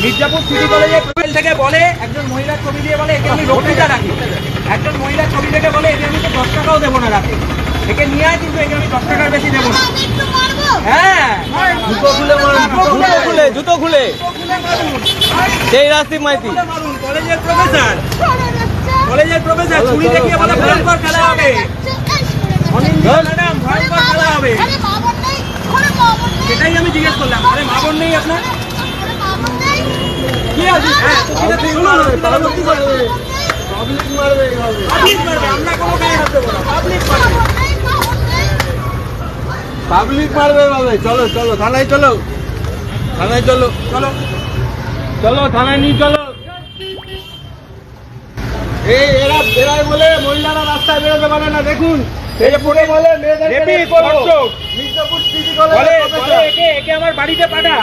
Mirzapur city কলেজের profile থেকে বলে একজন মহিলার ছবি দিয়ে বলে একে আমি রক্ষিতা রাখি, একজন মহিলার ছবি থেকে বলে একে আমি তো 10 টাকাও দেবো না রাতে, একে নিয়ে আয় কিন্তু একে আমি 10 টাকার বেশি দেবো না। হ্যাঁ জুতো খুলে মারুন, জুতো খুলে সেই রাস্তি মাইতি মারুন। কলেজের প্রফেসর ছুরি দেখিয়ে বলে ভয়ঙ্কর খেলা হবে, ম্যাডাম ভয়ঙ্কর খেলা হবে। সেটাই আমি জিজ্ঞেস করলাম, আরে মা বোন নেই আপনার? কি আছে? আমরা কোনো গায়ে হাত দেবো না, পাবলিক মারবে ভাবে। চলো চলো থানায় চলো, থানায় চলো, চলো চলো থানায় নিয়ে চলো। এই এরাই বলে মহিলারা রাস্তায় বেরোতে পারে না। দেখুন এই যে পড়ে বলে মেয়েদের মির্জাপুর সিটি কলেজে একে আমার বাড়িতে পাঠা।